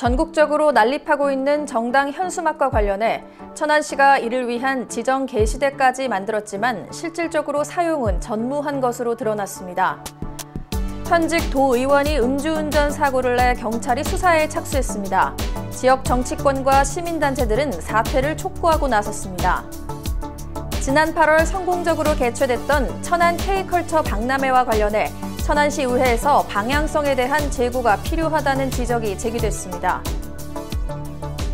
전국적으로 난립하고 있는 정당 현수막과 관련해 천안시가 이를 위한 지정 게시대까지 만들었지만 실질적으로 사용은 전무한 것으로 드러났습니다. 현직 도의원이 음주운전 사고를 내 경찰이 수사에 착수했습니다. 지역 정치권과 시민단체들은 사퇴를 촉구하고 나섰습니다. 지난 8월 성공적으로 개최됐던 천안 K컬처 박람회와 관련해 천안시 의회에서 방향성에 대한 재고가 필요하다는 지적이 제기됐습니다.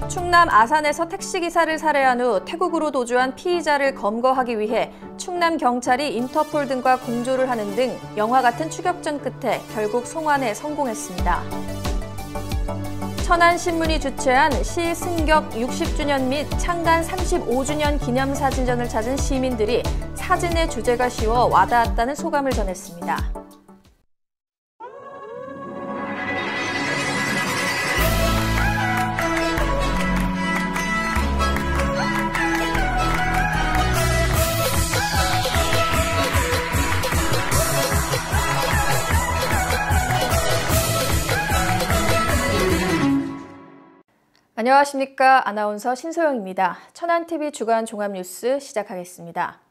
충남 아산에서 택시기사를 살해한 후 태국으로 도주한 피의자를 검거하기 위해 충남경찰이 인터폴 등과 공조를 하는 등 영화 같은 추격전 끝에 결국 송환에 성공했습니다. 천안신문이 주최한 시 승격 60주년 및 창간 35주년 기념사진전을 찾은 시민들이 사진의 주제가 쉬워 와닿았다는 소감을 전했습니다. 안녕하십니까. 아나운서 신소영입니다. 천안TV 주간 종합뉴스 시작하겠습니다.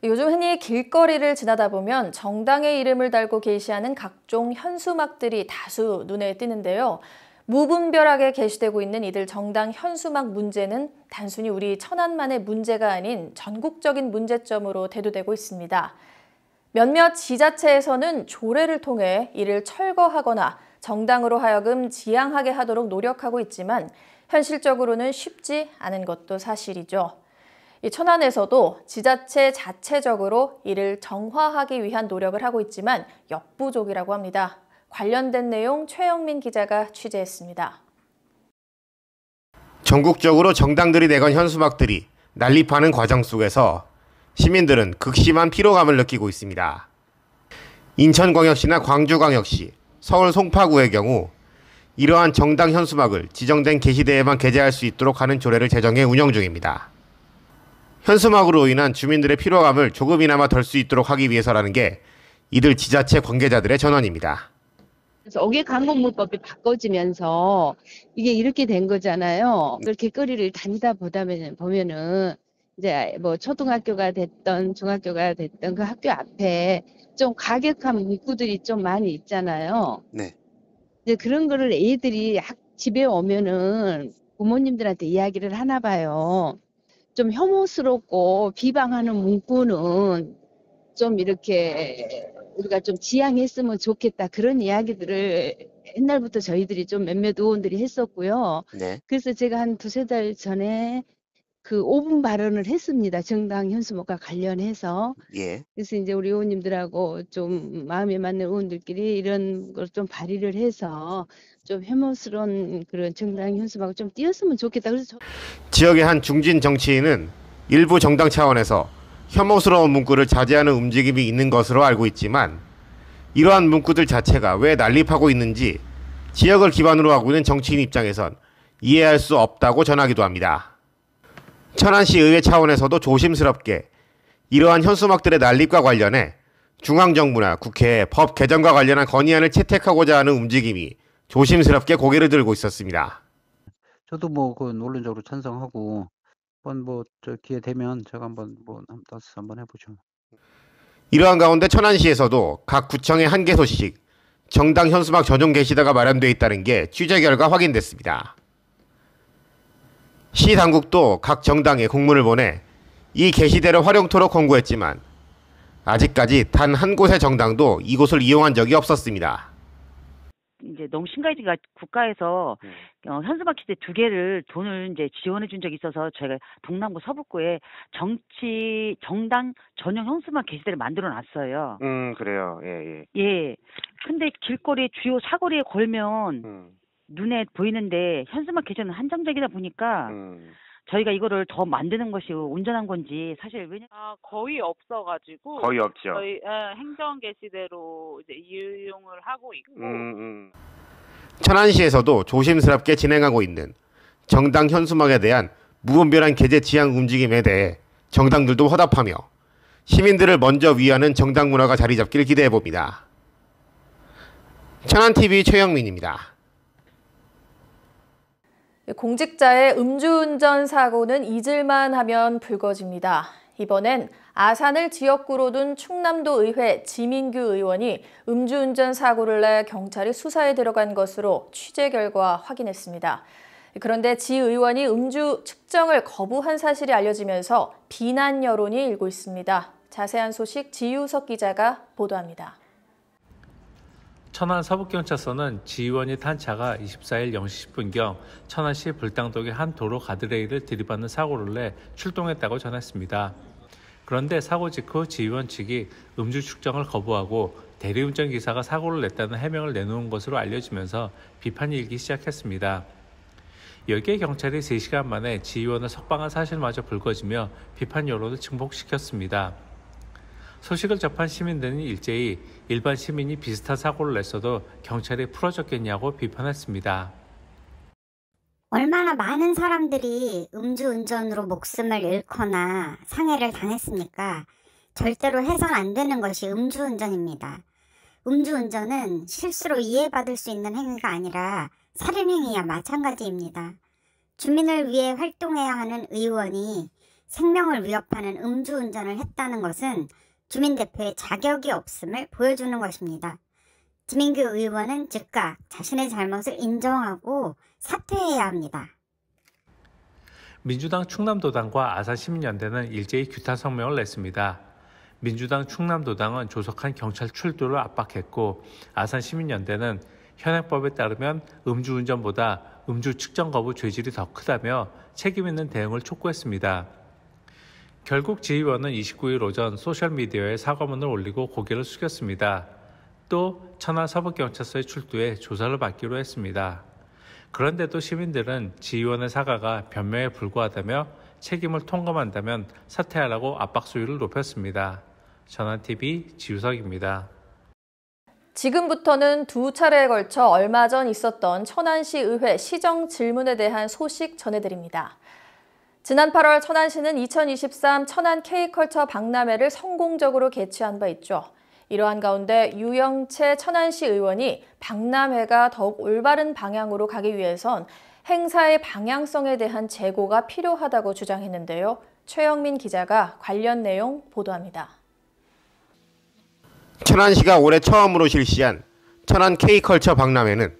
요즘 흔히 길거리를 지나다 보면 정당의 이름을 달고 게시하는 각종 현수막들이 다수 눈에 띄는데요. 무분별하게 게시되고 있는 이들 정당 현수막 문제는 단순히 우리 천안만의 문제가 아닌 전국적인 문제점으로 대두되고 있습니다. 몇몇 지자체에서는 조례를 통해 이를 철거하거나 정당으로 하여금 지양하게 하도록 노력하고 있지만 현실적으로는 쉽지 않은 것도 사실이죠. 이 천안에서도 지자체 자체적으로 이를 정화하기 위한 노력을 하고 있지만 역부족이라고 합니다. 관련된 내용 최영민 기자가 취재했습니다. 전국적으로 정당들이 내건 현수막들이 난립하는 과정 속에서 시민들은 극심한 피로감을 느끼고 있습니다. 인천광역시나 광주광역시, 서울 송파구의 경우 이러한 정당 현수막을 지정된 게시대에만 게재할 수 있도록 하는 조례를 제정해 운영 중입니다. 현수막으로 인한 주민들의 피로감을 조금이나마 덜 수 있도록 하기 위해서라는 게 이들 지자체 관계자들의 전언입니다. 그래서 어객광고물법이 바꿔지면서 이게 이렇게 된 거잖아요. 그렇게 거리를 다니다 보면은 이제 뭐 초등학교가 됐던 중학교가 됐던 그 학교 앞에 좀 과격한 문구들이 좀 많이 있잖아요. 네. 이제 그런 거를 애들이 집에 오면은 부모님들한테 이야기를 하나 봐요. 좀 혐오스럽고 비방하는 문구는 좀 이렇게 우리가 좀 지양했으면 좋겠다. 그런 이야기들을 옛날부터 저희들이 좀 몇몇 의원들이 했었고요. 네. 그래서 제가 한 두세 달 전에 그 5분 발언을 했습니다. 정당 현수막과 관련해서. 예. 그래서 이제 우리 의원님들하고 좀 마음에 맞는 의원들끼리 이런 걸 좀 발의를 해서 좀 혐오스러운 그런 정당 현수막을 좀 띄었으면 좋겠다. 그래서 지역의 한 중진 정치인은 일부 정당 차원에서 혐오스러운 문구를 자제하는 움직임이 있는 것으로 알고 있지만 이러한 문구들 자체가 왜 난립하고 있는지 지역을 기반으로 하고 있는 정치인 입장에선 이해할 수 없다고 전하기도 합니다. 천안시 의회 차원에서도 조심스럽게 이러한 현수막들의 난립과 관련해 중앙정부나 국회에 법 개정과 관련한 건의안을 채택하고자 하는 움직임이 조심스럽게 고개를 들고 있었습니다. 저도 뭐 그 논리적으로 찬성하고 한번 저 기회 되면 제가 한번 한번 해보죠. 이러한 가운데 천안시에서도 각 구청에 한 개소씩 정당 현수막 전용 게시대가 마련돼 있다는 게 취재 결과 확인됐습니다. 시 당국도 각 정당에 공문을 보내 이 게시대를 활용토록 권고했지만 아직까지 단 한 곳의 정당도 이곳을 이용한 적이 없었습니다. 이제 너무 심각해지니까 국가에서 현수막 게시대 2개를 돈을 이제 지원해 준 적이 있어서 저희가 동남구 서북구에 정당 전용 현수막 게시대를 만들어 놨어요. 그래요. 예. 예. 근데 길거리 주요 사거리에 걸면 눈에 보이는데 현수막 게시대는 한정적이다 보니까 저희가 이거를 더 만드는 것이 온전한 건지 사실 거의 없어가지고 거의 없죠. 저희 행정 게시대로 이제 이용을 하고 있고. 천안시에서도 조심스럽게 진행하고 있는 정당 현수막에 대한 무분별한 게재 지양 움직임에 대해 정당들도 화답하며 시민들을 먼저 위하는 정당 문화가 자리 잡길 기대해 봅니다. 천안TV 최영민입니다. 공직자의 음주운전 사고는 잊을만 하면 불거집니다. 이번엔 아산을 지역구로 둔 충남도 의회 지민규 의원이 음주운전 사고를 내 경찰이 수사에 들어간 것으로 취재 결과 확인했습니다. 그런데 지 의원이 음주 측정을 거부한 사실이 알려지면서 비난 여론이 일고 있습니다. 자세한 소식 지유석 기자가 보도합니다. 천안 서북경찰서는 지 의원이 탄 차가 24일 0시 10분경 천안시 불당동의 한 도로 가드레일을 들이받는 사고를 내 출동했다고 전했습니다. 그런데 사고 직후 지 의원 측이 음주 측정을 거부하고 대리운전 기사가 사고를 냈다는 해명을 내놓은 것으로 알려지면서 비판이 일기 시작했습니다. 여기에 경찰이 3시간 만에 지 의원을 석방한 사실마저 불거지며 비판 여론을 증폭시켰습니다. 소식을 접한 시민들은 일제히 일반 시민이 비슷한 사고를 냈어도 경찰이 풀어줬겠냐고 비판했습니다. 얼마나 많은 사람들이 음주운전으로 목숨을 잃거나 상해를 당했습니까? 절대로 해서는 안 되는 것이 음주운전입니다. 음주운전은 실수로 이해받을 수 있는 행위가 아니라 살인행위와 마찬가지입니다. 주민을 위해 활동해야 하는 의원이 생명을 위협하는 음주운전을 했다는 것은 주민대표의 자격이 없음을 보여주는 것입니다. 지민규 의원은 즉각 자신의 잘못을 인정하고 사퇴해야 합니다. 민주당 충남도당과 아산시민연대는 일제히 규탄 성명을 냈습니다. 민주당 충남도당은 조속한 경찰 출두를 압박했고 아산시민연대는 현행법에 따르면 음주운전보다 음주 측정 거부 죄질이 더 크다며 책임 있는 대응을 촉구했습니다. 결국 지 의원은 29일 오전 소셜미디어에 사과문을 올리고 고개를 숙였습니다. 또 천안 서북경찰서에 출두해 조사를 받기로 했습니다. 그런데도 시민들은 지 의원의 사과가 변명에 불과하다며 책임을 통감한다면 사퇴하라고 압박 수위를 높였습니다. 천안TV 지유석입니다. 지금부터는 2차례에 걸쳐 얼마 전 있었던 천안시 의회 시정 질문에 대한 소식 전해드립니다. 지난 8월 천안시는 2023 천안 K컬처 박람회를 성공적으로 개최한 바 있죠. 이러한 가운데 유영채 천안시 의원이 박람회가 더욱 올바른 방향으로 가기 위해선 행사의 방향성에 대한 재고가 필요하다고 주장했는데요. 최영민 기자가 관련 내용 보도합니다. 천안시가 올해 처음으로 실시한 천안 K컬처 박람회는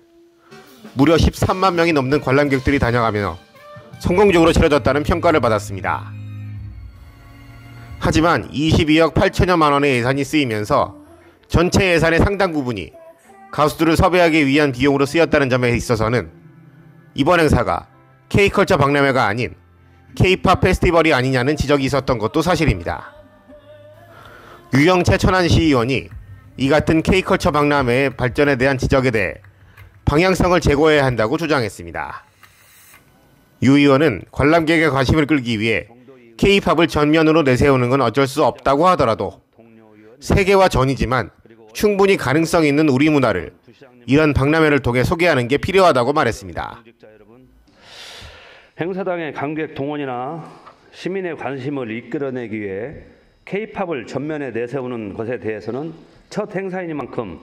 무려 13만 명이 넘는 관람객들이 다녀가며 성공적으로 치러졌다는 평가를 받았습니다. 하지만 22억 8천여만 원의 예산이 쓰이면서 전체 예산의 상당 부분이 가수들을 섭외하기 위한 비용으로 쓰였다는 점에 있어서는 이번 행사가 K컬처 박람회가 아닌 K-팝 페스티벌이 아니냐는 지적이 있었던 것도 사실입니다. 유영채 천안시 의원이 이 같은 K컬처 박람회의 발전에 대한 지적에 대해 방향성을 제고해야 한다고 주장했습니다. 유 의원은 관람객의 관심을 끌기 위해 K-팝을 전면으로 내세우는 건 어쩔 수 없다고 하더라도 세계화 전이지만 충분히 가능성 있는 우리 문화를 이런 박람회를 통해 소개하는 게 필요하다고 말했습니다. 행사당의 관객 동원이나 시민의 관심을 이끌어내기 위해 K-팝을 전면에 내세우는 것에 대해서는 첫 행사이니만큼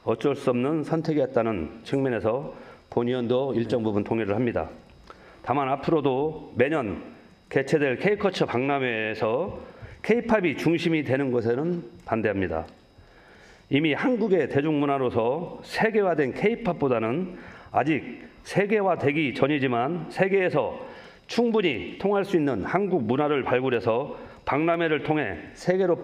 어쩔 수 없는 선택이었다는 측면에서 본 의원도 일정 부분 동의를 합니다. 다만 앞으로도 매년 개최될 K컬처 박람회에서 K-팝이 중심이 되는 것에는 반대합니다. 이미 한국의 대중문화로서 세계화된 K-팝보다는 아직 세계화되기 전이지만 세계에서 충분히 통할 수 있는 한국 문화를 발굴해서 박람회를 통해 세계로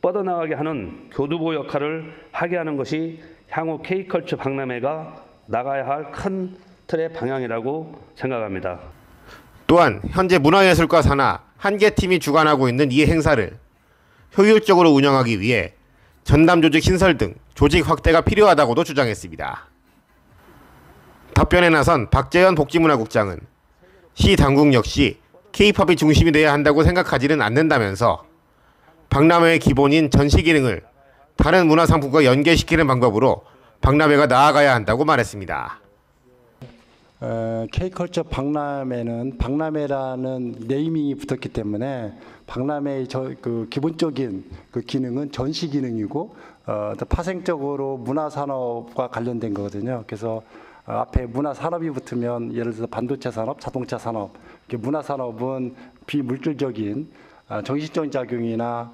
뻗어나가게 하는 교두보 역할을 하게 하는 것이 향후 K컬처 박람회가 나가야 할 큰 틀의 방향이라고 생각합니다. 또한 현재 문화예술가 산하 한 개 팀이 주관하고 있는 이 행사를 효율적으로 운영하기 위해 전담 조직 신설 등 조직 확대가 필요하다고도 주장했습니다. 답변에 나선 박재현 복지문화국장은 시 당국 역시 K-팝이 중심이 돼야 한다고 생각하지는 않는다면서 박람회의 기본인 전시 기능을 다른 문화상품과 연계시키는 방법으로 박람회가 나아가야 한다고 말했습니다. K컬처 박람회는 박람회라는 네이밍이 붙었기 때문에 박람회의 기본적인 그 기능은 전시 기능이고 파생적으로 문화산업과 관련된 거거든요. 그래서 앞에 문화산업이 붙으면 예를 들어서 반도체 산업, 자동차 산업, 이렇게 문화산업은 비물질적인 정신적인 작용이나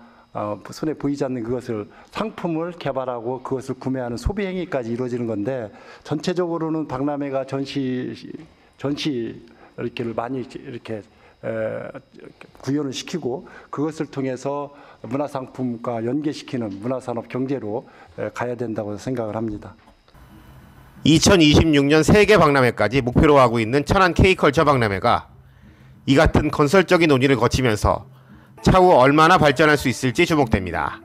손에 보이지 않는 그것을 상품을 개발하고 그것을 구매하는 소비 행위까지 이루어지는 건데 전체적으로는 박람회가 전시 이렇게를 많이 이렇게 구현을 시키고 그것을 통해서 문화상품과 연계시키는 문화산업 경제로 가야 된다고 생각을 합니다. 2026년 세계 박람회까지 목표로 하고 있는 천안 K컬처 박람회가 이 같은 건설적인 논의를 거치면서 차후 얼마나 발전할 수 있을지 주목됩니다.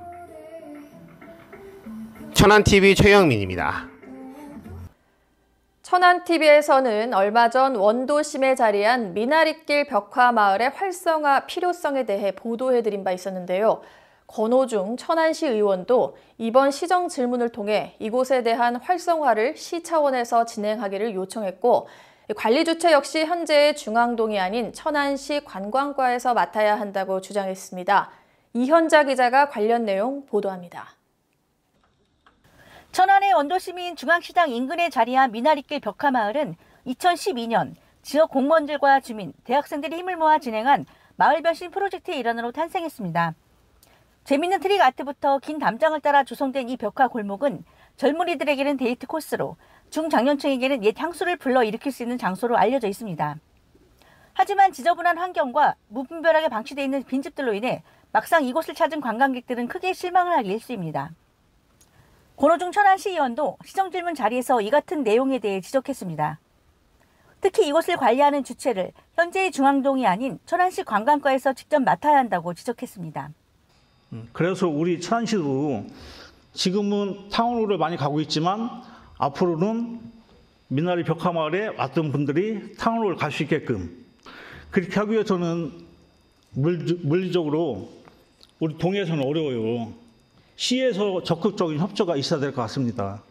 천안TV 최영민입니다. 천안TV에서는 얼마 전 원도심에 자리한 미나리길 벽화마을의 활성화 필요성에 대해 보도해드린 바 있었는데요. 권오중 천안시 의원도 이번 시정 질문을 통해 이곳에 대한 활성화를 시 차원에서 진행하기를 요청했고 관리 주체 역시 현재의 중앙동이 아닌 천안시 관광과에서 맡아야 한다고 주장했습니다. 이현자 기자가 관련 내용 보도합니다. 천안의 원도시민 중앙시장 인근에 자리한 미나리길 벽화마을은 2012년 지역 공무원들과 주민, 대학생들이 힘을 모아 진행한 마을 변신 프로젝트의 일환으로 탄생했습니다. 재밌는 트릭 아트부터 긴 담장을 따라 조성된 이 벽화 골목은 젊은이들에게는 데이트 코스로, 중장년층에게는 옛 향수를 불러일으킬 수 있는 장소로 알려져 있습니다. 하지만 지저분한 환경과 무분별하게 방치되어 있는 빈집들로 인해 막상 이곳을 찾은 관광객들은 크게 실망을 하기 일쑤입니다. 권오중 천안시 의원도 시정질문 자리에서 이 같은 내용에 대해 지적했습니다. 특히 이곳을 관리하는 주체를 현재의 중앙동이 아닌 천안시 관광과에서 직접 맡아야 한다고 지적했습니다. 그래서 우리 천안시도 지금은 타운홀을 많이 가고 있지만 앞으로는 미나리 벽화마을에 왔던 분들이 타운홀을 갈 수 있게끔 그렇게 하기 위해서는 물리적으로 우리 동에서는 어려워요. 시에서 적극적인 협조가 있어야 될 것 같습니다.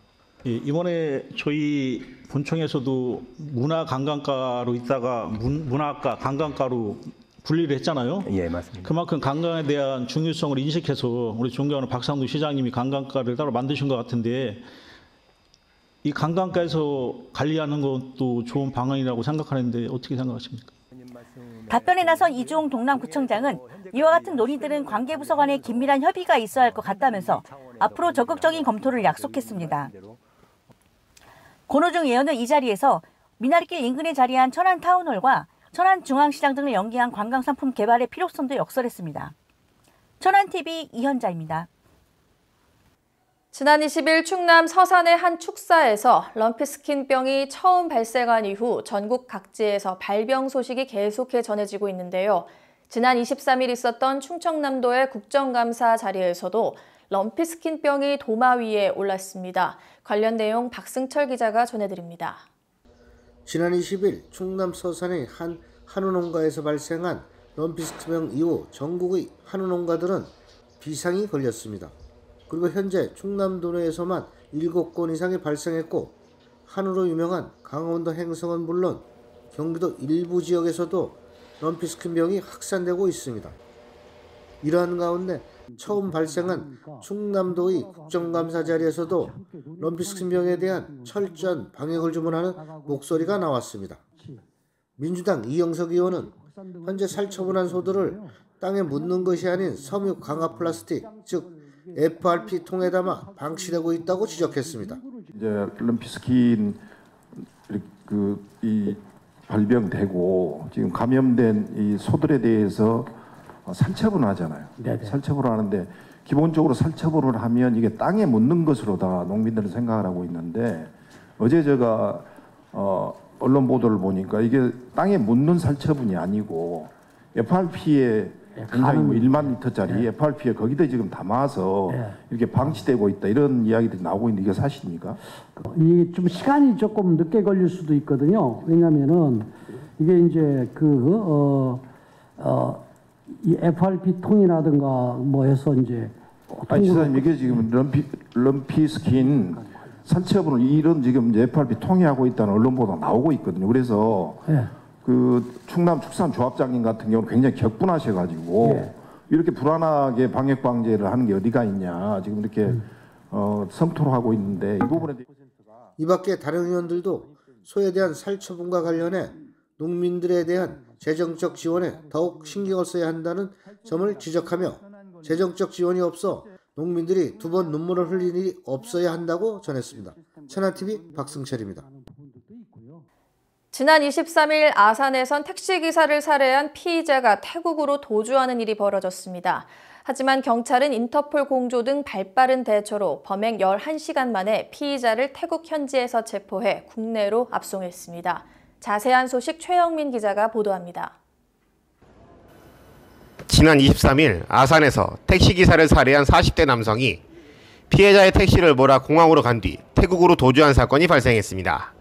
이번에 저희 본청에서도 문화관광과로 있다가 문화과, 관광과로 분리를 했잖아요. 예, 맞습니다. 그만큼 관광에 대한 중요성을 인식해서 우리 존경하는 박상두 시장님이 관광과를 따로 만드신 것 같은데 이 관광과에서 관리하는 것도 좋은 방안이라고 생각하는데 어떻게 생각하십니까? 답변에 나선 이주홍 동남구청장은 이와 같은 논의들은 관계부서 간의 긴밀한 협의가 있어야 할 것 같다면서 앞으로 적극적인 검토를 약속했습니다. 권오중 의원은 이 자리에서 미나리길 인근에 자리한 천안타운홀과 천안중앙시장 등을 연계한 관광상품 개발의 필요성도 역설했습니다. 천안TV 이현자입니다. 지난 20일 충남 서산의 한 축사에서 럼피스킨병이 처음 발생한 이후 전국 각지에서 발병 소식이 계속해 전해지고 있는데요. 지난 23일 있었던 충청남도의 국정감사 자리에서도 럼피스킨병이 도마 위에 올랐습니다. 관련 내용 박승철 기자가 전해드립니다. 지난 20일 충남 서산의 한 한우농가에서 발생한 럼피스킨병 이후 전국의 한우농가들은 비상이 걸렸습니다. 그리고 현재 충남도 내에서만 7건 이상이 발생했고 한우로 유명한 강원도 행성은 물론 경기도 일부 지역에서도 럼피스킨병이 확산되고 있습니다. 이러한 가운데 처음 발생한 충남도의 국정감사 자리에서도 럼피스킨병에 대한 철저한 방역을 주문하는 목소리가 나왔습니다. 민주당 이영석 의원은 현재 살처분한 소들을 땅에 묻는 것이 아닌 섬유 강화 플라스틱, 즉 FRP 통에 담아 방치되고 있다고 지적했습니다. 이제 럼피스킨 이 발병되고 지금 감염된 이 소들에 대해서 살처분을 하잖아요. 네네. 살처분을 하는데 기본적으로 살처분을 하면 이게 땅에 묻는 것으로 다 농민들은 생각을 하고 있는데 어제 제가 언론 보도를 보니까 이게 땅에 묻는 살처분이 아니고 FRP에 굉장히 1만 리터짜리 FRP에 거기다 지금 담아서 이렇게 방치되고 있다 이런 이야기들이 나오고 있는데 이게 사실입니까? 이 좀 시간이 조금 늦게 걸릴 수도 있거든요. 왜냐면은 이게 이제 이 FRP 통이라든가 뭐 해서 이제 아니 지사님 이게 지금 럼피스킨 살처분을 이런 지금 FRP 통이 하고 있다는 언론 보도 나오고 있거든요. 그래서 그 충남 축산조합장님 같은 경우는 굉장히 격분하셔가지고 이렇게 불안하게 방역 방제를 하는 게 어디가 있냐 지금 이렇게 성토를 하고 있는데 이 부분에 이 밖에 다른 의원들도 소에 대한 살처분과 관련해 농민들에 대한 재정적 지원에 더욱 신경을 써야 한다는 점을 지적하며 재정적 지원이 없어 농민들이 두 번 눈물을 흘릴 일이 없어야 한다고 전했습니다. 천안TV 박승철입니다. 지난 23일 아산에선 택시기사를 살해한 피의자가 태국으로 도주하는 일이 벌어졌습니다. 하지만 경찰은 인터폴 공조 등 발빠른 대처로 범행 11시간 만에 피의자를 태국 현지에서 체포해 국내로 압송했습니다. 자세한 소식 최영민 기자가 보도합니다. 지난 23일 아산에서 택시기사를 살해한 40대 남성이 피해자의 택시를 몰아 공항으로 간 뒤 태국으로 도주한 사건이 발생했습니다.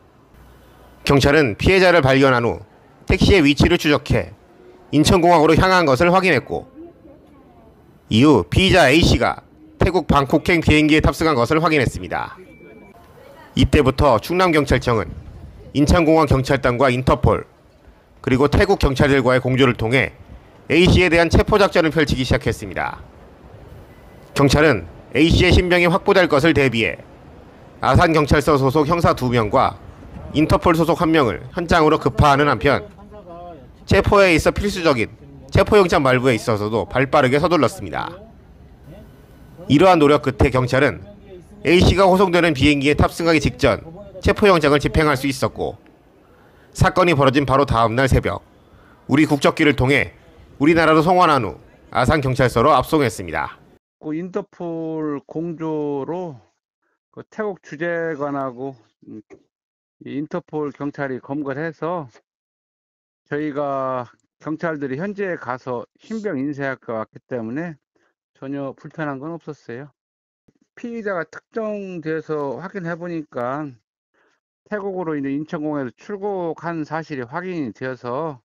경찰은 피해자를 발견한 후 택시의 위치를 추적해 인천공항으로 향한 것을 확인했고 이후 피의자 A씨가 태국 방콕행 비행기에 탑승한 것을 확인했습니다. 이때부터 충남경찰청은 인천공항 경찰단과 인터폴 그리고 태국 경찰들과의 공조를 통해 A씨에 대한 체포작전을 펼치기 시작했습니다. 경찰은 A씨의 신병이 확보될 것을 대비해 아산경찰서 소속 형사 2명과 인터폴 소속 1명을 현장으로 급파하는 한편 체포에 있어 필수적인 체포영장 발부에 있어서도 발빠르게 서둘렀습니다. 이러한 노력 끝에 경찰은 A씨가 호송되는 비행기에 탑승하기 직전 체포영장을 집행할 수 있었고 사건이 벌어진 바로 다음날 새벽 우리 국적기를 통해 우리나라로 송환한 후 아산경찰서로 압송했습니다. 인터폴 공조로 태국 주재관하고 인터폴 경찰이 검거를 해서 저희가 경찰들이 현지에 가서 신병 인쇄할 것 같기 때문에 전혀 불편한 건 없었어요. 피의자가 특정돼서 확인해 보니까 태국으로 이제 인천공항에서 출국한 사실이 확인이 되어서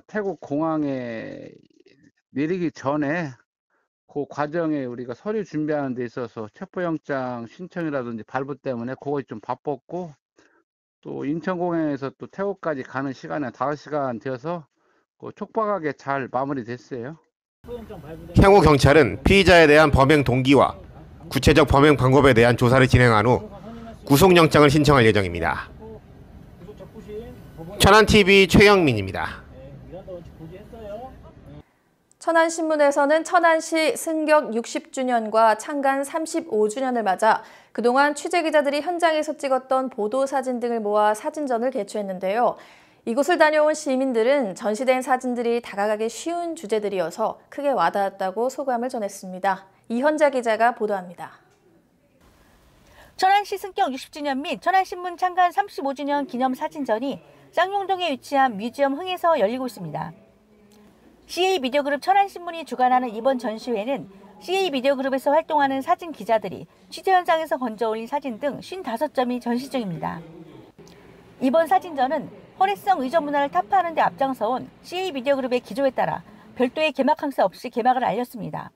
태국 공항에 내리기 전에 그 과정에 우리가 서류 준비하는 데 있어서 체포영장 신청이라든지 발부 때문에 그거 좀 바빴고 또 인천공항에서 또 태국까지 가는 시간이 5시간 되어서 촉박하게 잘 마무리됐어요. 향후 경찰은 피의자에 대한 범행 동기와 구체적 범행 방법에 대한 조사를 진행한 후 구속영장을 신청할 예정입니다. 천안TV 최영민입니다. 천안신문에서는 천안시 승격 60주년과 창간 35주년을 맞아 그동안 취재기자들이 현장에서 찍었던 보도사진 등을 모아 사진전을 개최했는데요. 이곳을 다녀온 시민들은 전시된 사진들이 다가가기 쉬운 주제들이어서 크게 와닿았다고 소감을 전했습니다. 이현자 기자가 보도합니다. 천안시 승격 60주년 및 천안신문 창간 35주년 기념 사진전이 쌍용동에 위치한 뮤지엄 흥에서 열리고 있습니다. CA미디어그룹 천안신문이 주관하는 이번 전시회는 CA미디어그룹에서 활동하는 사진 기자들이 취재 현장에서 건져올린 사진 등 55점이 전시 중입니다. 이번 사진전은 헌혜성 의전 문화를 타파하는 데 앞장서온 CA미디어그룹의 기조에 따라 별도의 개막 항세 없이 개막을 알렸습니다.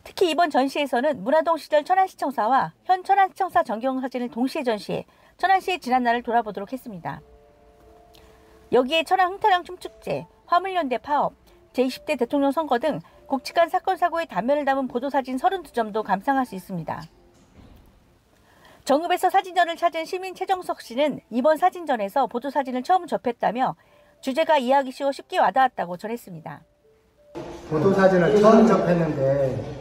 특히 이번 전시에서는 문화동 시절 천안시청사와 현 천안시청사 전경 사진을 동시에 전시해 천안시의 지난날을 돌아보도록 했습니다. 여기에 천안 흥타령 춤축제, 화물연대 파업, 제20대 대통령 선거 등 국직간 사건 사고의 단면을 담은 보도사진 32점도 감상할 수 있습니다. 정읍에서 사진전을 찾은 시민 최정석 씨는 이번 사진전에서 보도사진을 처음 접했다며 주제가 이해하기 쉬워 쉽게 와닿았다고 전했습니다. 보도사진을 처음 접했는데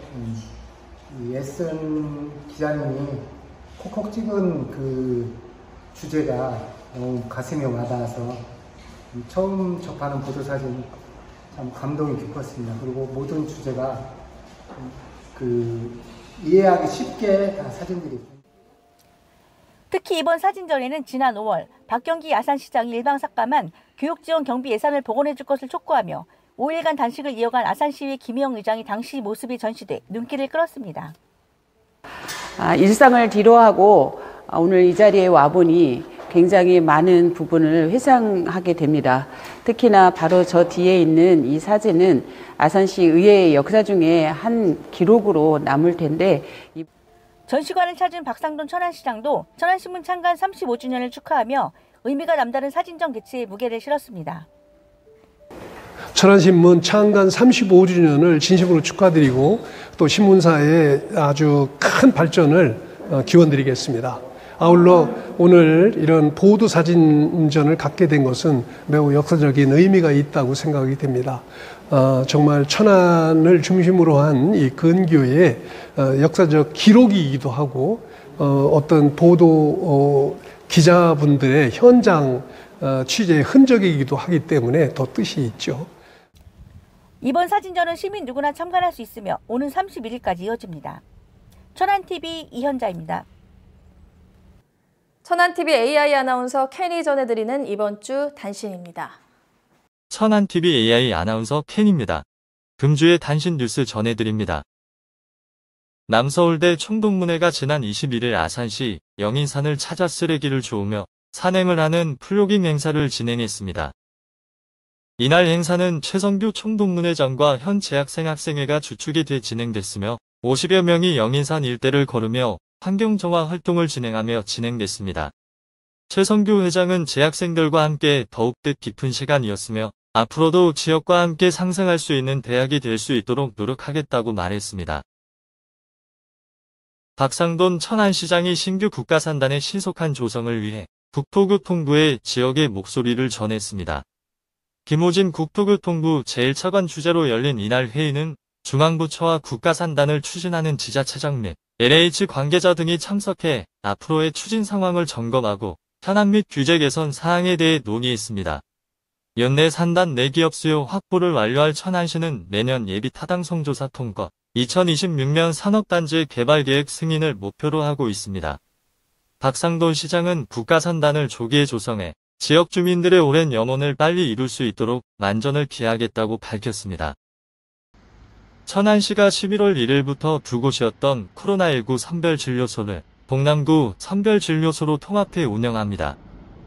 예슨 기자님이 콕콕 찍은 그 주제가 너무 가슴에 와닿아서 처음 접하는 보도사진 참 감동이 깊었습니다. 그리고 모든 주제가 이해하기 쉽게 다 사진들이 있습니다. 특히 이번 사진전에는 지난 5월 박경기 아산시장이 일방삭감한 교육지원 경비 예산을 복원해 줄 것을 촉구하며 5일간 단식을 이어간 아산시의 김희영 의장이 당시 모습이 전시돼 눈길을 끌었습니다. 일상을 뒤로하고 오늘 이 자리에 와보니 굉장히 많은 부분을 회상하게 됩니다. 특히나 바로 저 뒤에 있는 이 사진은 아산시 의회의 역사 중에 한 기록으로 남을 텐데 전시관을 찾은 박상돈 천안시장도 천안신문 창간 35주년을 축하하며 의미가 남다른 사진전 개최에 무게를 실었습니다. 천안신문 창간 35주년을 진심으로 축하드리고 또 신문사의 아주 큰 발전을 기원드리겠습니다. 아울러 오늘 이런 보도 사진전을 갖게 된 것은 매우 역사적인 의미가 있다고 생각이 됩니다. 정말 천안을 중심으로 한 이 근교의 역사적 기록이기도 하고 어떤 보도 기자분들의 현장 취재의 흔적이기도 하기 때문에 더 뜻이 있죠. 이번 사진전은 시민 누구나 참관할 수 있으며 오는 31일까지 이어집니다. 천안TV 이현자입니다. 천안TV AI 아나운서 캔이 전해드리는 이번 주 단신입니다. 천안TV AI 아나운서 캔입니다. 금주의 단신 뉴스 전해드립니다. 남서울대 총동문회가 지난 21일 아산시 영인산을 찾아 쓰레기를 주우며 산행을 하는 플로깅 행사를 진행했습니다. 이날 행사는 최성규 총동문회장과 현 재학생학생회가 주축이 돼 진행됐으며 50여 명이 영인산 일대를 걸으며 환경정화 활동을 진행하며 진행됐습니다. 최성규 회장은 재학생들과 함께 더욱 뜻깊은 시간이었으며 앞으로도 지역과 함께 상생할 수 있는 대학이 될 수 있도록 노력하겠다고 말했습니다. 박상돈 천안시장이 신규 국가산단의 신속한 조성을 위해 국토교통부에 지역의 목소리를 전했습니다. 김호진 국토교통부 제1차관 주재로 열린 이날 회의는 중앙부처와 국가산단을 추진하는 지자체장 및 LH 관계자 등이 참석해 앞으로의 추진 상황을 점검하고 현안 및 규제 개선 사항에 대해 논의했습니다. 연내 산단 내기업 수요 확보를 완료할 천안시는 내년 예비 타당성 조사 통과, 2026년 산업단지 개발계획 승인을 목표로 하고 있습니다. 박상돈 시장은 국가산단을 조기에 조성해 지역 주민들의 오랜 염원을 빨리 이룰 수 있도록 만전을 기하겠다고 밝혔습니다. 천안시가 11월 1일부터 두 곳이었던 코로나19 선별진료소를 동남구 선별진료소로 통합해 운영합니다.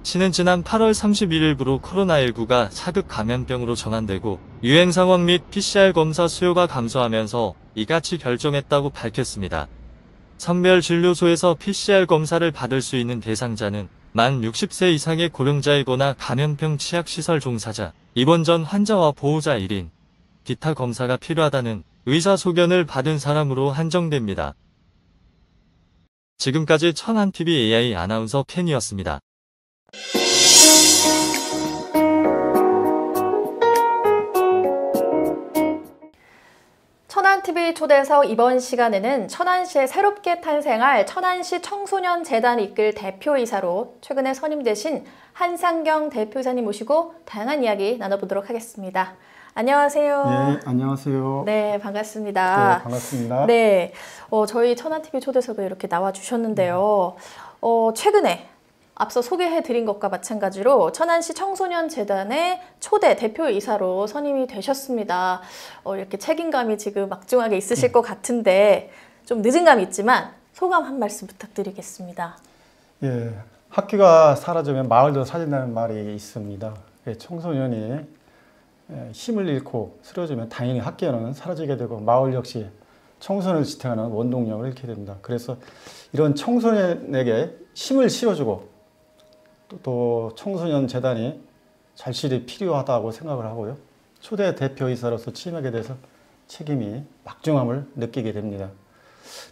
시는 지난 8월 31일부로 코로나19가 사급 감염병으로 전환되고 유행 상황 및 PCR 검사 수요가 감소하면서 이같이 결정했다고 밝혔습니다. 선별진료소에서 PCR 검사를 받을 수 있는 대상자는 만 60세 이상의 고령자이거나 감염병 취약시설 종사자, 입원 전 환자와 보호자 1인, 기타 검사가 필요하다는 의사 소견을 받은 사람으로 한정됩니다. 지금까지 천안TV AI 아나운서 캔이었습니다. 천안TV 초대석 이번 시간에는 천안시에 새롭게 탄생할 천안시 청소년 재단을 이끌 대표이사로 최근에 선임되신 한상경 대표이사님 모시고 다양한 이야기 나눠보도록 하겠습니다. 안녕하세요. 네, 안녕하세요. 네, 반갑습니다. 네, 반갑습니다. 네, 저희 천안TV 초대석에 이렇게 나와주셨는데요. 최근에 앞서 소개해드린 것과 마찬가지로 천안시 청소년재단의 초대 대표이사로 선임이 되셨습니다. 이렇게 책임감이 지금 막중하게 있으실 것 같은데 좀 늦은 감이 있지만 소감 한 말씀 부탁드리겠습니다. 예, 학교가 사라지면 마을도 사라진다는 말이 있습니다. 청소년이 힘을 잃고 쓰러지면 당연히 학교는 사라지게 되고 마을 역시 청소년을 지탱하는 원동력을 잃게 됩니다. 그래서 이런 청소년에게 힘을 실어주고 또 청소년 재단이 잘실이 필요하다고 생각을 하고요. 초대 대표이사로서 취임하게 돼서 책임이 막중함을 느끼게 됩니다.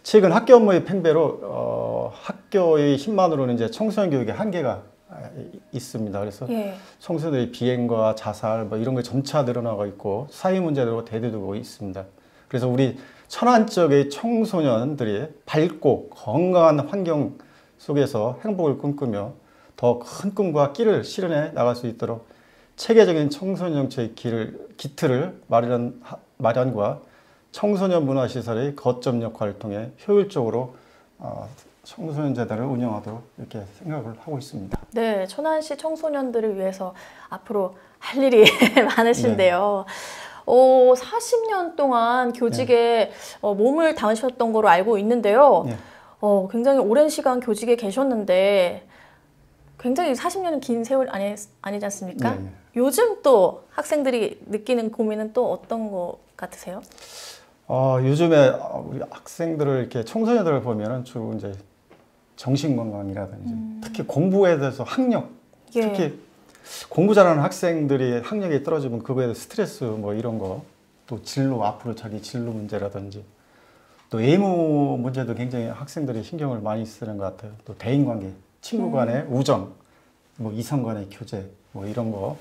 최근 학교 업무의 팽배로 학교의 힘만으로는 이제 청소년 교육의 한계가 있습니다. 그래서 청소년들의 비행과 자살 이런 게 점차 늘어나고 있고 사회 문제로 대두되고 있습니다. 그래서 우리 천안 지역의 청소년들이 밝고 건강한 환경 속에서 행복을 꿈꾸며 더 큰 꿈과 끼를 실현해 나갈 수 있도록 체계적인 청소년 정책의 기틀을 마련과 청소년 문화시설의 거점 역할을 통해 효율적으로 청소년 재단을 운영하도록 이렇게 생각을 하고 있습니다. 네, 천안시 청소년들을 위해서 앞으로 할 일이 많으신데요. 40년 동안 교직에 몸을 담으셨던 거로 알고 있는데요. 굉장히 오랜 시간 교직에 계셨는데 굉장히 40년은 긴 세월 아니지 않습니까? 요즘 또 학생들이 느끼는 고민은 또 어떤 것 같으세요? 요즘에 우리 학생들을 이렇게 청소년들을 보면은 주로 이제 정신 건강이라든지 특히 공부에 대해서 학력, 특히 공부 잘하는 학생들이 학력이 떨어지면 그거에 대해서 스트레스 이런 거, 또 진로 앞으로 자기 진로 문제라든지 또 외모 문제도 굉장히 학생들이 신경을 많이 쓰는 것 같아요. 또 대인관계, 친구 간의 우정, 뭐 이성 간의 교제, 뭐 이런 거.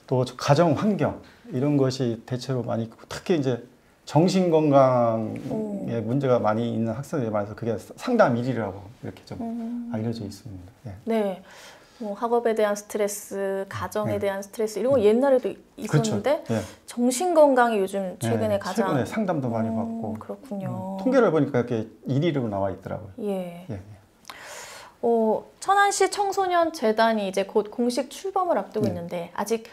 또 가정 환경 이런 것이 대체로 많이 있고, 특히 이제 정신 건강에 문제가 많이 있는 학생들이 많아서 그게 상담 1위라고 이렇게 좀 알려져 있습니다. 예. 네. 뭐 학업에 대한 스트레스, 가정에 대한 스트레스 이런 거 옛날에도 있었는데 그렇죠. 예. 정신 건강이 요즘 최근에 가장 최근에 상담도 많이 받고 그렇군요. 통계를 보니까 이렇게 1위로 나와 있더라고요. 예. 예. 천안시 청소년 재단이 이제 곧 공식 출범을 앞두고 있는데 아직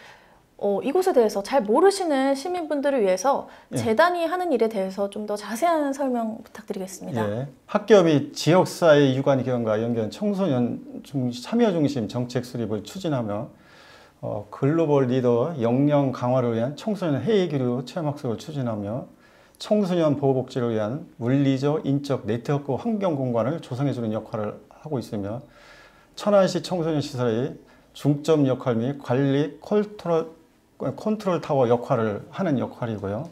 이곳에 대해서 잘 모르시는 시민분들을 위해서 재단이 하는 일에 대해서 좀 더 자세한 설명 부탁드리겠습니다. 예. 학교 및 지역사회 유관기관과 연계한 청소년 참여 중심 정책 수립을 추진하며 글로벌 리더 역량 강화를 위한 청소년 해외 교류 체험학습을 추진하며 청소년 보호복지를 위한 물리적, 인적 네트워크 환경 공간을 조성해주는 역할을 하고 있으며 천안시 청소년 시설의 중점 역할 및 관리 컨트롤 타워 역할을 하는 역할이고요.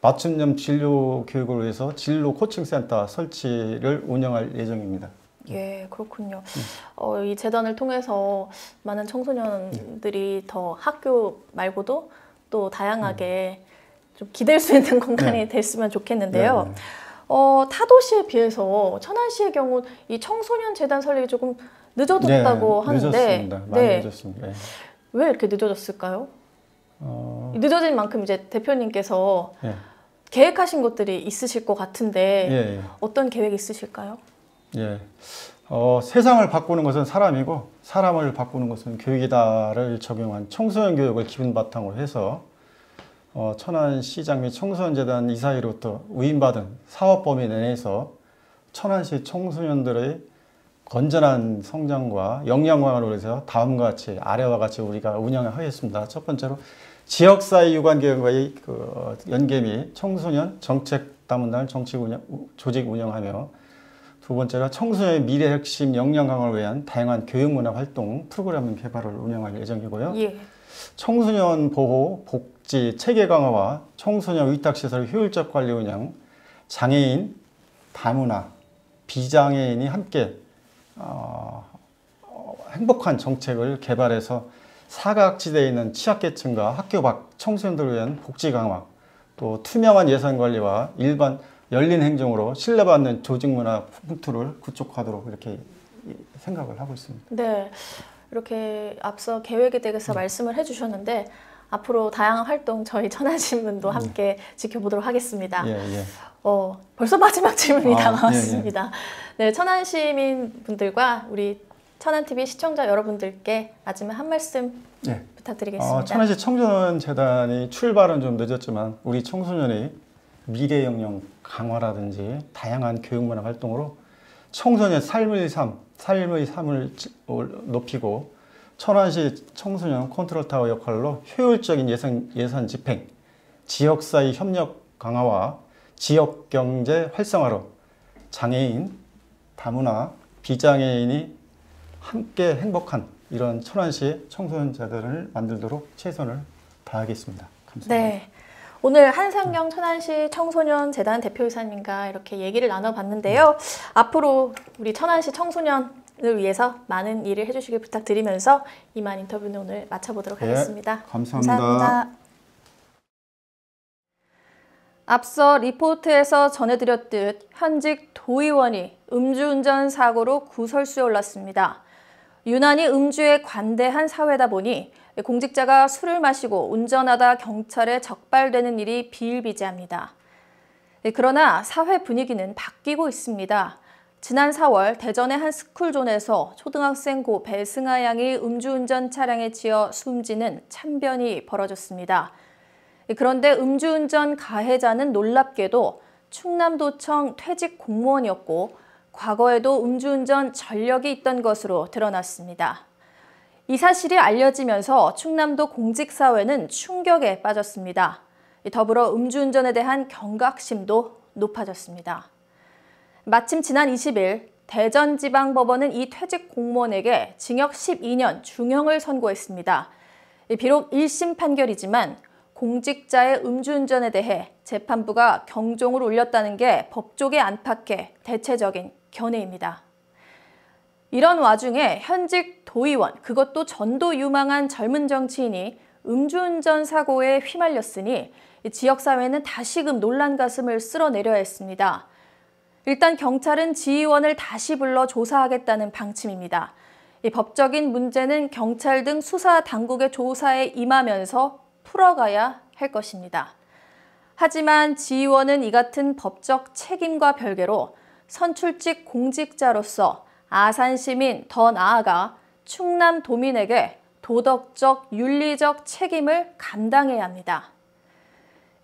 맞춤형 진료 교육을 위해서 진로 코칭센터 설치를 운영할 예정입니다. 예, 그렇군요. 이 재단을 통해서 많은 청소년들이 더 학교 말고도 또 다양하게 좀 기댈 수 있는 공간이 됐으면 좋겠는데요. 타도시에 비해서 천안시의 경우 이 청소년 재단 설립이 조금 늦어졌다고 하는데 늦었습니다. 많이 늦었습니다. 왜 이렇게 늦어졌을까요? 늦어진 만큼 이제 대표님께서 계획하신 것들이 있으실 것 같은데 어떤 계획이 있으실까요? 예, 세상을 바꾸는 것은 사람이고 사람을 바꾸는 것은 교육이다를 적용한 청소년 교육을 기본 바탕으로 해서 천안시장 및 청소년재단 이사회로부터 위임받은 사업 범위 내에서 천안시 청소년들의 건전한 성장과 역량 강화를 위해서 다음과 같이 아래와 같이 우리가 운영을 하겠습니다. 첫 번째로 지역사회 유관기관과의 연계 및 청소년 정책 담당을 조직 운영하며 두 번째로 청소년의 미래 핵심 역량 강화를 위한 다양한 교육문화 활동 프로그램 개발을 운영할 예정이고요. 청소년 보호, 복지, 체계 강화와 청소년 위탁시설 효율적 관리 운영, 장애인, 다문화, 비장애인이 함께 행복한 정책을 개발해서 사각지대에 있는 취약계층과 학교 밖 청소년들을 위한 복지 강화, 또 투명한 예산 관리와 일반 열린 행정으로 신뢰받는 조직 문화 풍토를 구축하도록 이렇게 생각을 하고 있습니다. 네, 이렇게 앞서 계획에 대해서 말씀을 해주셨는데 앞으로 다양한 활동 저희 천안신문도 함께 지켜보도록 하겠습니다. 벌써 마지막 질문이 다가왔습니다. 네, 천안시민분들과 우리 천안TV 시청자 여러분들께 마지막 한 말씀 부탁드리겠습니다. 천안시 청소년재단이 출발은 좀 늦었지만 우리 청소년의 미래 역량 강화라든지 다양한 교육문화 활동으로 청소년 삶을 높이고 천안시 청소년 컨트롤타워 역할로 효율적인 예산 집행, 지역사회 협력 강화와 지역경제 활성화로 장애인, 다문화, 비장애인이 함께 행복한 이런 천안시 청소년재단을 만들도록 최선을 다하겠습니다. 감사합니다. 네, 오늘 한상경 천안시 청소년재단 대표이사님과 이렇게 얘기를 나눠봤는데요. 앞으로 우리 천안시 청소년을 위해서 많은 일을 해주시길 부탁드리면서 이만 인터뷰는 오늘 마쳐보도록 하겠습니다. 감사합니다. 앞서 리포트에서 전해드렸듯 현직 도의원이 음주운전 사고로 구설수에 올랐습니다. 유난히 음주에 관대한 사회다 보니 공직자가 술을 마시고 운전하다 경찰에 적발되는 일이 비일비재합니다. 그러나 사회 분위기는 바뀌고 있습니다. 지난 4월 대전의 한 스쿨존에서 초등학생 고 배승아 양이 음주운전 차량에 치여 숨지는 참변이 벌어졌습니다. 그런데 음주운전 가해자는 놀랍게도 충남도청 퇴직 공무원이었고 과거에도 음주운전 전력이 있던 것으로 드러났습니다. 이 사실이 알려지면서 충남도 공직사회는 충격에 빠졌습니다. 더불어 음주운전에 대한 경각심도 높아졌습니다. 마침 지난 20일 대전지방법원은 이 퇴직 공무원에게 징역 12년 중형을 선고했습니다. 비록 1심 판결이지만 공직자의 음주운전에 대해 재판부가 경종을 울렸다는 게 법조계 안팎의 대체적인 견해입니다. 이런 와중에 현직 도의원, 그것도 전도 유망한 젊은 정치인이 음주운전 사고에 휘말렸으니 지역사회는 다시금 논란 가슴을 쓸어내려야 했습니다. 일단 경찰은 지휘원을 다시 불러 조사하겠다는 방침입니다. 이 법적인 문제는 경찰 등 수사 당국의 조사에 임하면서 풀어가야 할 것입니다. 하지만 지휘원은 이 같은 법적 책임과 별개로 선출직 공직자로서 아산 시민, 더 나아가 충남 도민에게 도덕적, 윤리적 책임을 감당해야 합니다.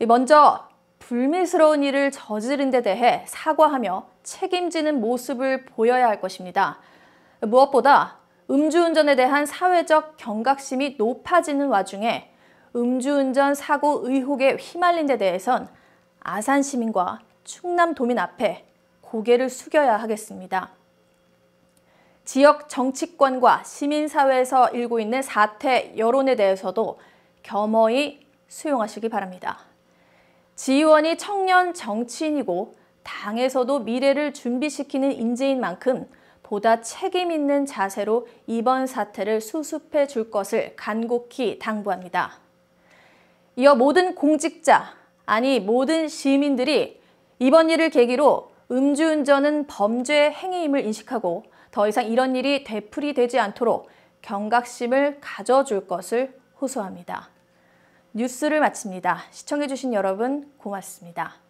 먼저 불미스러운 일을 저지른 데 대해 사과하며 책임지는 모습을 보여야 할 것입니다. 무엇보다 음주운전에 대한 사회적 경각심이 높아지는 와중에 음주운전 사고 의혹에 휘말린 데 대해선 아산 시민과 충남 도민 앞에 고개를 숙여야 하겠습니다. 지역 정치권과 시민사회에서 일고 있는 사태 여론에 대해서도 겸허히 수용하시기 바랍니다. 지휘원이 청년 정치인이고 당에서도 미래를 준비시키는 인재인 만큼 보다 책임 있는 자세로 이번 사태를 수습해 줄 것을 간곡히 당부합니다. 이어 모든 공직자, 아니 모든 시민들이 이번 일을 계기로 음주운전은 범죄 행위임을 인식하고 더 이상 이런 일이 되풀이되지 않도록 경각심을 가져줄 것을 호소합니다. 뉴스를 마칩니다. 시청해주신 여러분 고맙습니다.